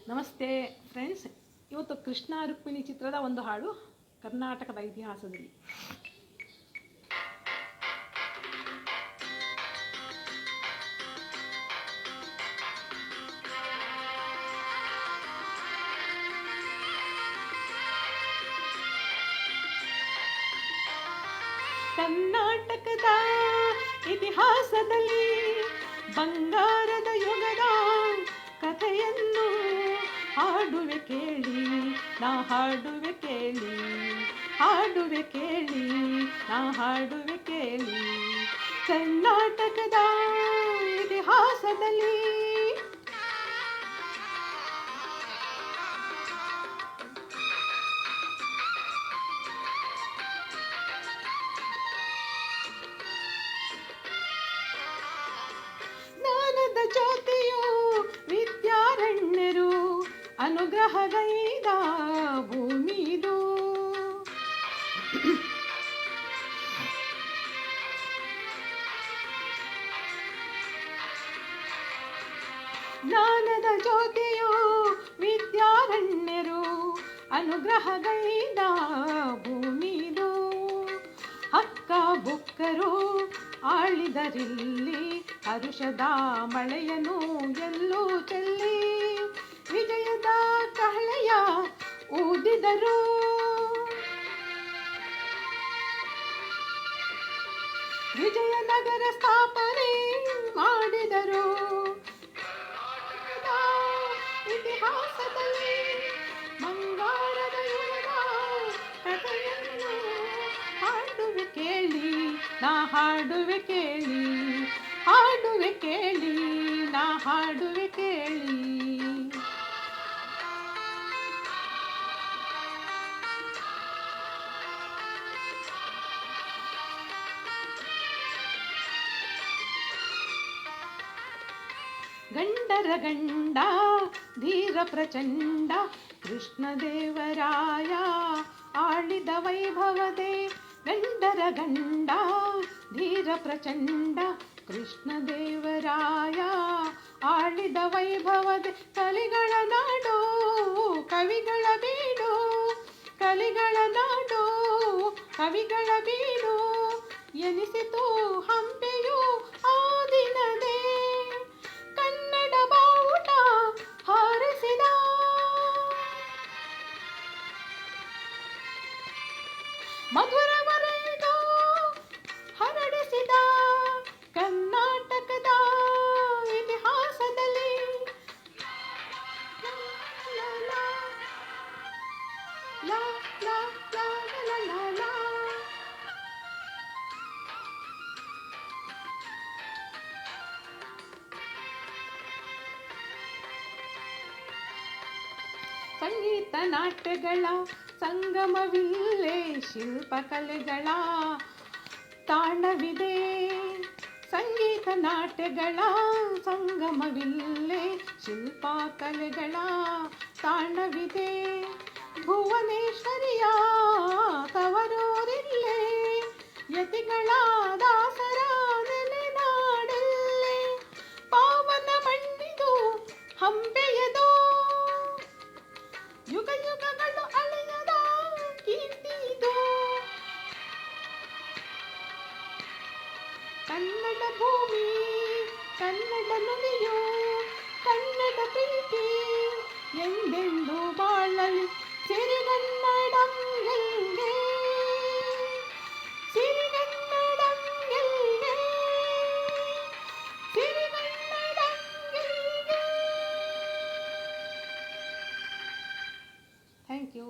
ನಮಸ್ತೆ ಫ್ರೆಂಡ್ಸ್. ಇವತ್ತು ಕೃಷ್ಣ ರುಕ್ಮಿಣಿ ಚಿತ್ರದ ಒಂದು ಹಾಡು ಕರ್ನಾಟಕದ ಇತಿಹಾಸದಲ್ಲಿ. ಕರ್ನಾಟಕದ ಇತಿಹಾಸದಲ್ಲಿ ಬಂಗಾರದ ಯುಗದ ಕಥೆಯನ್ನು ಹಾಡುವೆ ಕೇಳಿ, ನಾ ಹಾಡುವೆ ಕೇಳಿ, ಹಾಡುವೆ ಕೇಳಿ, ನಾ ಹಾಡುವೆ ಕೇಳಿ. ಕರ್ನಾಟಕದ ಇತಿಹಾಸದಲ್ಲಿ ಜ್ಞಾನದ ಜ್ಯೋತಿಯು ವಿದ್ಯಾರಣ್ಯರು ಅನುಗ್ರಹಗೈದ ಭೂಮಿದು. ಜ್ಞಾನದ ಜ್ಯೋತಿಯು ವಿದ್ಯಾರಣ್ಯರು ಅನುಗ್ರಹಗೈದ ಭೂಮಿದು. ಹಕ್ಕ ಬುಕ್ಕರು ಆಳಿದರಿಲ್ಲಿ ಹರುಷದ ಮಳೆಯನು ಎಲ್ಲೂ ಚೆಲ್ಲಿ ವಿಜಯದ ಕಹಳೆಯ ಊದಿದರು. ವಿಜಯನಗರ ಸ್ಥಾಪನೆ ಮಾಡಿದರು. ಇತಿಹಾಸದಲ್ಲಿ ಬಂಗಾರದ ಯುಗದ ಕಥೆಯನ್ನು ಹಾಡುವೆ ಕೇಳಿ, ನಾ ಹಾಡುವೆ ಕೇಳಿ, ಹಾಡುವೆ ಕೇಳಿ, ನಾ ಹಾಡುವೆ ಕೇಳಿ. ಗಂಡರ ಗಂಡ ಧೀರ ಪ್ರಚಂಡ ಕೃಷ್ಣದೇವರಾಯ ಆಳಿದ ವೈಭವದೆ. ಗಂಡರ ಗಂಡ ಧೀರ ಪ್ರಚಂಡ ಕೃಷ್ಣದೇವರಾಯ ಆಳಿದ ವೈಭವದೆ. ಕಲಿಗಳ ನಾಡು ಕವಿಗಳ ಬೀಡು, ಕಲಿಗಳ ನಾಡು ಕವಿಗಳ ಬೀಡು ಎನಿಸಿತು ಹಂಪೆಯು ಆ ದಿನದೇ. ಕನ್ನಡ ಬಾವುಟ ಹಾರಿಸಿದ ಮಧುರವರೆಗೂ ಹರಡಿಸಿದ ಕರ್ನಾಟಕದ ಇತಿಹಾಸದಲ್ಲಿ ಲಾ ಲಾ ಲಾ ಲಾ ಲಾ ಲಾ. ಸಂಗೀತ ನಾಟ್ಯಗಳ ಸಂಗಮವಿಲ್ಲೇ ಶಿಲ್ಪಕಲೆಗಳ ತಾಣವಿದೆ. ಸಂಗೀತ ನಾಟ್ಯಗಳ ಸಂಗಮವಿಲ್ಲೇ ಶಿಲ್ಪಕಲೆಗಳ ತಾಣವಿದೆ. ಭುವನೇಶ್ವರಿಯ ತವರೂರಿಲ್ಲೇ ಯತಿಗಳ ದಾಸರ ನೆಲೆನಾಡಲ್ಲೇ. ಪಾವನ ಮಣ್ಣಿದು ಹಂಪೆಯದು ಯುಗ ಯುಗಗಳು ಅಳೆಯದ ಕೀರ್ತಿದು. ಕನ್ನಡ ಭೂಮಿ ಕನ್ನಡ ನುಡಿಯು ಕನ್ನಡ ಪ್ರೀತಿ ಎಂದೆಂದು ಬಾಳಲಿ. ಸಿರಿಗನ್ನಡಂ ಗೆಲ್ಗೆ, ಸಿರಿಗನ್ನಡಂ ಗೆಲ್ಗೆ, ಸಿರಿಗನ್ನಡಂ ಗೆಲ್ಗೆ. Thank you.